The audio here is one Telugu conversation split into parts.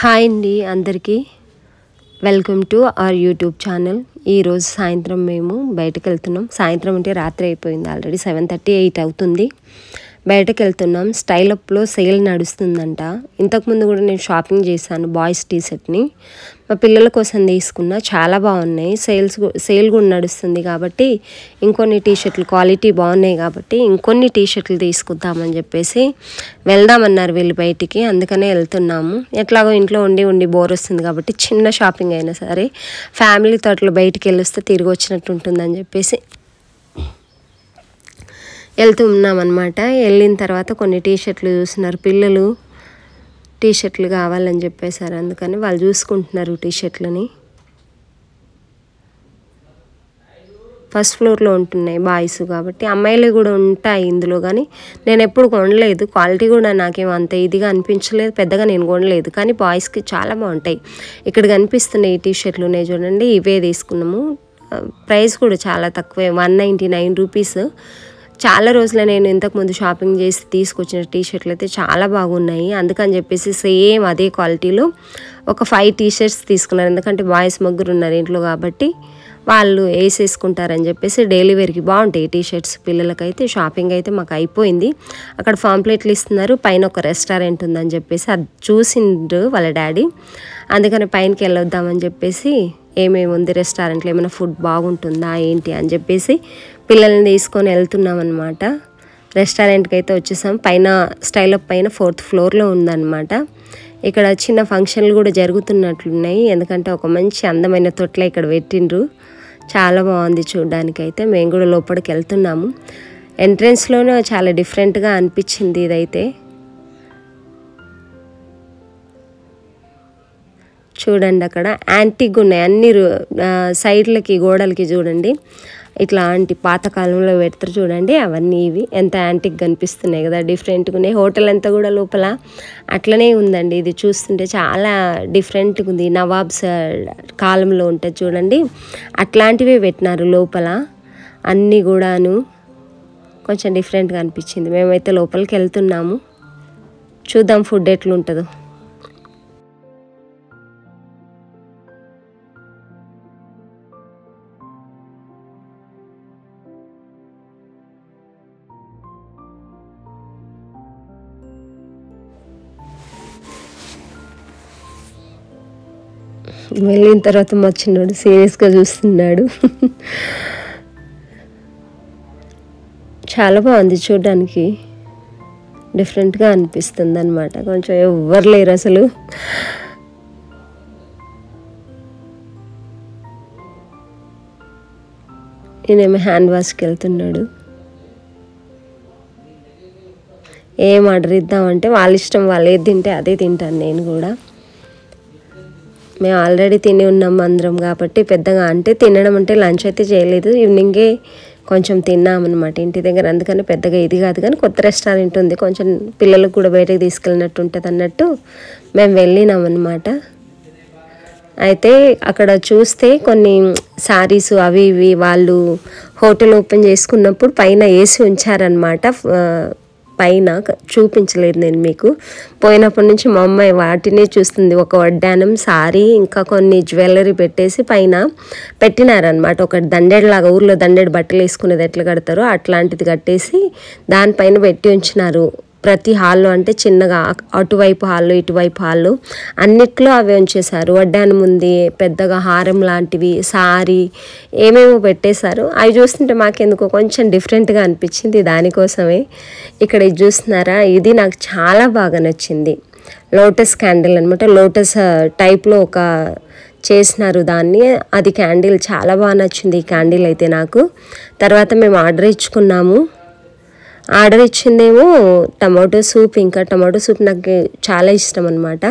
హాయ్ అండి అందరికీ welcome to our YouTube channel. ఈరోజు సాయంత్రం మేము బయటకు వెళ్తున్నాం. సాయంత్రం అంటే రాత్రి అయిపోయింది, ఆల్రెడీ 7:30 8 అవుతుంది. బయటకు వెళ్తున్నాం. స్టైల్ అప్లో సేల్ నడుస్తుందంట. ఇంతకుముందు కూడా నేను షాపింగ్ చేశాను బాయ్స్ టీషర్ట్ని, మా పిల్లల కోసం తీసుకున్నా. చాలా బాగున్నాయి. సేల్ కూడా నడుస్తుంది కాబట్టి ఇంకొన్ని టీషర్ట్లు క్వాలిటీ బాగున్నాయి కాబట్టి ఇంకొన్ని టీషర్ట్లు తీసుకుందామని చెప్పేసి వెళ్దామన్నారు వీళ్ళు బయటికి. అందుకనే వెళ్తున్నాము. ఎట్లాగో ఇంట్లో ఉండి బోర్ వస్తుంది కాబట్టి చిన్న షాపింగ్ అయినా సరే ఫ్యామిలీతో అట్లా బయటికి వెళ్ళొస్తే తిరిగి వచ్చినట్టు ఉంటుందని చెప్పేసి వెళ్తున్నాం అనమాట. వెళ్ళిన తర్వాత కొన్ని టీషర్ట్లు చూస్తున్నారు పిల్లలు. టీషర్ట్లు కావాలని చెప్పేశారు, అందుకని వాళ్ళు చూసుకుంటున్నారు టీషర్ట్లని. ఫస్ట్ ఫ్లోర్లో ఉంటున్నాయి బాయ్స్ కాబట్టి, అమ్మాయిలు కూడా ఉంటాయి ఇందులో, కానీ నేను ఎప్పుడు కొనలేదు. క్వాలిటీ కూడా నాకేం అంత ఇదిగా అనిపించలేదు, పెద్దగా నేను కొనలేదు. కానీ బాయ్స్కి చాలా బాగుంటాయి. ఇక్కడ కనిపిస్తున్నాయి ఈ టీషర్ట్లు ఉన్నాయి చూడండి, ఇవే తీసుకున్నాము. ప్రైస్ కూడా చాలా తక్కువే, 199 రూపీస్. చాలా రోజులు నేను ఇంతకుముందు షాపింగ్ చేసి తీసుకొచ్చిన టీషర్ట్లు అయితే చాలా బాగున్నాయి. అందుకని చెప్పేసి సేమ్ అదే క్వాలిటీలో ఒక 5 టీషర్ట్స్ తీసుకున్నారు. ఎందుకంటే బాయ్స్ ముగ్గురు ఉన్నారు ఇంట్లో కాబట్టి వాళ్ళు వేసేసుకుంటారని చెప్పేసి డైలీ వేర్కి బాగుంటాయి టీషర్ట్స్ పిల్లలకైతే. షాపింగ్ అయితే మాకు అయిపోయింది. అక్కడ పాంప్లెట్లు ఇస్తున్నారు, పైన ఒక రెస్టారెంట్ ఉందని చెప్పేసి అది చూసిండ్రు వాళ్ళ డాడీ. అందుకని పైనకి వెళ్ళొద్దామని చెప్పేసి ఏమేమి ఉంది రెస్టారెంట్లో, ఏమైనా ఫుడ్ బాగుంటుందా ఏంటి అని చెప్పేసి పిల్లల్ని తీసుకొని వెళ్తున్నాం అనమాట. రెస్టారెంట్కి అయితే వచ్చేసాం. పైన స్టైల్ అప్ పైన 4th ఫ్లోర్లో ఉందన్నమాట. ఇక్కడ చిన్న ఫంక్షన్లు కూడా జరుగుతున్నట్లున్నాయి, ఎందుకంటే ఒక మంచి అందమైన తొట్ల ఇక్కడ పెట్టిండ్రు. చాలా బాగుంది చూడడానికైతే. మేము కూడా లోపలికి వెళ్తున్నాము. ఎంట్రన్స్లోనే చాలా డిఫరెంట్గా అనిపించింది ఇదైతే. చూడండి అక్కడ యాంటిక్ ఉన్నాయి అన్ని సైడ్లకి గోడలకి చూడండి, ఇట్లాంటి పాతకాలంలో పెడతారు చూడండి అవన్నీ. ఇవి ఎంత యాంటిక్ కనిపిస్తున్నాయి కదా, డిఫరెంట్గా ఉన్నాయి. హోటల్ అంతా కూడా లోపల అట్లనే ఉందండి. ఇది చూస్తుంటే చాలా డిఫరెంట్గా ఉంది. నవాబ్స్ కాలంలో ఉంటుంది చూడండి, అట్లాంటివే పెట్టినారు లోపల అన్నీ కూడాను. కొంచెం డిఫరెంట్గా అనిపించింది. మేమైతే లోపలికి వెళ్తున్నాము, చూద్దాం ఫుడ్ ఎట్లుంటుందో. వెళ్ళిన తర్వాత మా చిన్నోడు సీరియస్గా చూస్తున్నాడు. చాలా బాగుంది చూడడానికి, డిఫరెంట్గా అనిపిస్తుంది అనమాట. కొంచెం ఎవ్వరు లేరు అసలు. నేనేమో హ్యాండ్ వాష్కి వెళ్తున్నాడు. ఏం ఆర్డర్ ఇద్దామంటే వాళ్ళ ఇష్టం, వాళ్ళు ఏది తింటే అదే తింటాను నేను కూడా. మేము ఆల్రెడీ తిని ఉన్నాం అందరం కాబట్టి పెద్దగా అంటే తినడం అంటే లంచ్ అయితే చేయలేదు, ఈవినింగే కొంచెం తిన్నామన్నమాట ఇంటి దగ్గర. అందుకని పెద్దగా ఇది కాదు, కానీ కొత్త రెస్టారెంట్ ఉంది, కొంచెం పిల్లలకు కూడా బయటకు తీసుకెళ్ళినట్టు ఉంటుంది అన్నట్టు మేము వెళ్ళినామన్నమాట. అయితే అక్కడ చూస్తే కొన్ని శారీస్ అవి ఇవి వాళ్ళు హోటల్ ఓపెన్ చేసుకున్నప్పుడు పైన వేసి ఉంచారనమాట. పైన చూపించలేదు నేను మీకు, పోయినప్పటి నుంచి మా అమ్మాయి వాటినే చూస్తుంది. ఒక వడ్డానం, సారీ, ఇంకా కొన్ని జ్యువెలరీ పెట్టేసి పైన పెట్టినారనమాట. ఒక దండెడలాగా, ఊర్లో దండెడు బట్టలు వేసుకునేది ఎట్లా కడతారో అట్లాంటిది కట్టేసి దానిపైన పెట్టి ఉంచినారు. ప్రతి హాల్లో అంటే చిన్నగా అటువైపు హాల్లో ఇటువైపు హాల్లో అన్నిట్లో అవి ఉంచేశారు. వడ్డానం ఉంది, పెద్దగా హారం లాంటివి, సారీ, ఏమేమో పెట్టేశారు. అవి చూస్తుంటే మాకెందుకో కొంచెం డిఫరెంట్గా అనిపించింది, దానికోసమే. ఇక్కడ ఇది చూస్తున్నారా, ఇది నాకు చాలా బాగా నచ్చింది. లోటస్ క్యాండిల్ అనమాట. లోటస్ టైప్లో ఒక చేసినారు దాన్ని, అది క్యాండిల్ చాలా బాగా నచ్చింది ఈ క్యాండిల్ అయితే నాకు. తర్వాత మేము ఆర్డర్ ఇచ్చుకున్నాము. ఆర్డర్ ఇచ్చిందేమో టమాటో సూప్. ఇంకా టమాటో సూప్ నాకు చాలా ఇష్టం అనమాట.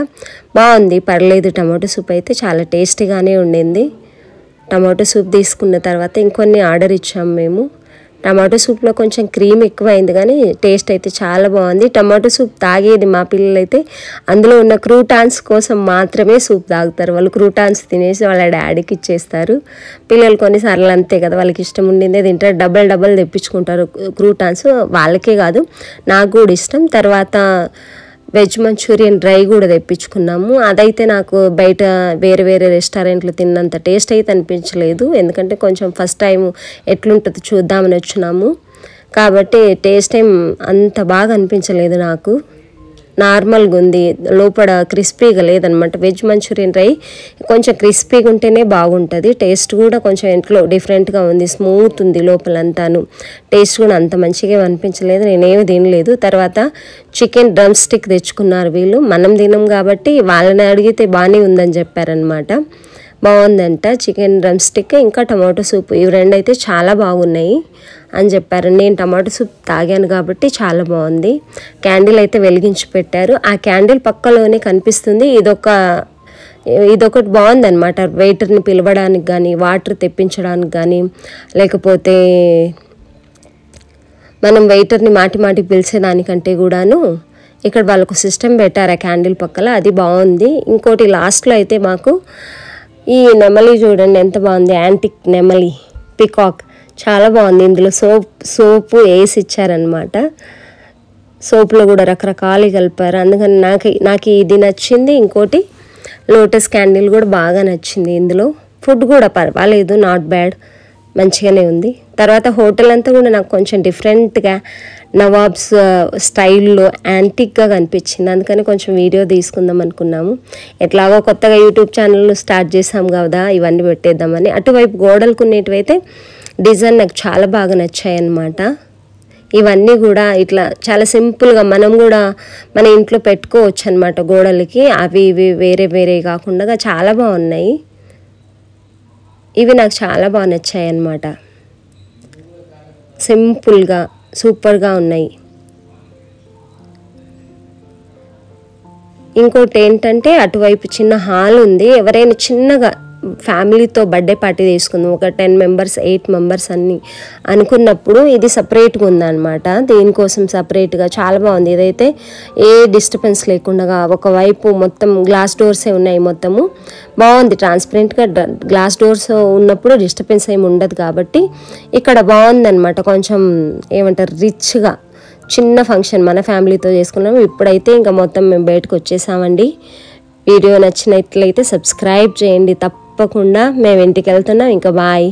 బాగుంది, పర్లేదు. టమాటో సూప్ అయితే చాలా టేస్టీగానే ఉండింది. టమాటో సూప్ తీసుకున్న తర్వాత ఇంకొన్ని ఆర్డర్ ఇచ్చాము మేము. టమాటో సూప్లో కొంచెం క్రీమ్ ఎక్కువైంది, కానీ టేస్ట్ అయితే చాలా బాగుంది. టమాటో సూప్ తాగేది మా పిల్లలైతే అందులో ఉన్న క్రూటాన్స్ కోసం మాత్రమే సూప్ తాగుతారు. వాళ్ళు క్రూటాన్స్ తినేసి వాళ్ళ డాడీకి ఇచ్చేస్తారు. పిల్లలు కొన్నిసార్లు అంతే కదా, వాళ్ళకి ఇష్టం ఉండిందే తింటారు, డబల్ తెప్పించుకుంటారు క్రూటాన్స్. వాళ్ళకే కాదు నాకు కూడా ఇష్టం. తర్వాత వెజ్ మంచూరియన్ డ్రై కూడా తెప్పించుకున్నాము. అదైతే నాకు బయట వేరే వేరే రెస్టారెంట్లు తిన్నంత టేస్ట్ అయితే అనిపించలేదు. ఎందుకంటే కొంచెం ఫస్ట్ టైం ఎట్లుంటుందో చూద్దామని వచ్చినాము కాబట్టి టేస్ట్ ఏం అంత బాగా అనిపించలేదు నాకు. నార్మల్గా ఉంది, లోపల క్రిస్పీగా లేదనమాట. వెజ్ మంచూరియన్ డ్రై కొంచెం క్రిస్పీగా ఉంటేనే బాగుంటుంది. టేస్ట్ కూడా కొంచెం ఇంట్లో డిఫరెంట్గా ఉంది, స్మూత్ ఉంది లోపలంతాను. టేస్ట్ కూడా అంత మంచిగా అనిపించలేదు, నేనేమి తినలేదు. తర్వాత చికెన్ డ్రమ్ స్టిక్ తెచ్చుకున్నారు వీళ్ళు. మనం తినం కాబట్టి వాళ్ళని అడిగితే బాగానే ఉందని చెప్పారనమాట. బాగుందంట చికెన్ డ్రమ్ స్టిక్, ఇంకా టమాటో సూప్, ఇవి రెండు అయితే చాలా బాగున్నాయి అని చెప్పారు. నేను టమాటో సూప్ తాగాను కాబట్టి చాలా బాగుంది. క్యాండిల్ అయితే వెలిగించి పెట్టారు. ఆ క్యాండిల్ పక్కలోనే కనిపిస్తుంది. ఇదొకటి బాగుందన్నమాట. వెయిటర్ని పిలవడానికి కానీ, వాటర్ తెప్పించడానికి కానీ, లేకపోతే మనం వెయిటర్ని మాటి పిలిచేదానికంటే కూడాను ఇక్కడ వాళ్ళకు సిస్టమ్ పెట్టారు ఆ క్యాండిల్ పక్కల, అది బాగుంది. ఇంకోటి లాస్ట్లో అయితే మాకు ఈ నెమలి చూడండి ఎంత బాగుంది, యాంటిక్ నెమలి, పికాక్ చాలా బాగుంది. ఇందులో సోపు వేసి ఇచ్చారనమాట. సోపులో కూడా రకరకాలు కలిపారు. అందుకని నాకు ఇది నచ్చింది. ఇంకోటి లోటస్ క్యాండిల్ కూడా బాగా నచ్చింది. ఇందులో ఫుడ్ కూడా పర్వాలేదు, నాట్ బ్యాడ్, మంచిగానే ఉంది. తర్వాత హోటల్ అంతా కూడా నాకు కొంచెం డిఫరెంట్గా నవాబ్స్ స్టైల్లో యాంటిక్గా కనిపించింది. అందుకని కొంచెం వీడియో తీసుకుందాం అనుకున్నాము. ఎట్లాగో కొత్తగా యూట్యూబ్ ఛానల్ స్టార్ట్ చేసాం కదా, ఇవన్నీ పెట్టేద్దామని. అటువైపు గోడలకు ఉన్నటివైతే డిజైన్ నాకు చాలా బాగా నచ్చాయి అన్నమాట. ఇవన్నీ కూడా ఇట్లా చాలా సింపుల్గా మనం కూడా మన ఇంట్లో పెట్టుకోవచ్చు అనమాట గోడలకి. అవి ఇవి వేరే వేరే కాకుండా చాలా బాగున్నాయి. ఇవి నాకు చాలా బాగా నచ్చాయి అన్నమాట. సింపుల్గా సూపర్గా ఉన్నాయి. ఇంకోటి ఏంటంటే అటువైపు చిన్న హాల్ ఉంది. ఎవరైనా చిన్నగా ఫ్యామిలీతో బర్త్డే పార్టీ తీసుకుందాం, ఒక 10 మెంబర్స్ 8 మెంబర్స్ అన్ని అనుకున్నప్పుడు ఇది సపరేట్గా ఉందన్నమాట. దీనికోసం సపరేట్గా చాలా బాగుంది. ఇదైతే ఏ డిస్టర్బెన్స్ లేకుండా ఒకవైపు మొత్తం గ్లాస్ డోర్సే ఉన్నాయి. మొత్తము బాగుంది, ట్రాన్స్పరెంట్గా గ్లాస్ డోర్స్ ఉన్నప్పుడు డిస్టర్బెన్స్ ఏమి ఉండదు కాబట్టి ఇక్కడ బాగుందన్నమాట. కొంచెం ఏమంటారు, రిచ్గా చిన్న ఫంక్షన్ మన ఫ్యామిలీతో చేసుకున్నాము. ఇప్పుడైతే ఇంకా మొత్తం మేము బయటకు వచ్చేసామండి. వీడియో నచ్చినట్లయితే సబ్స్క్రైబ్ చేయండి తప్పకుండా. మేము ఇంటికి వెళ్తున్నాం. ఇంకా బాయ్.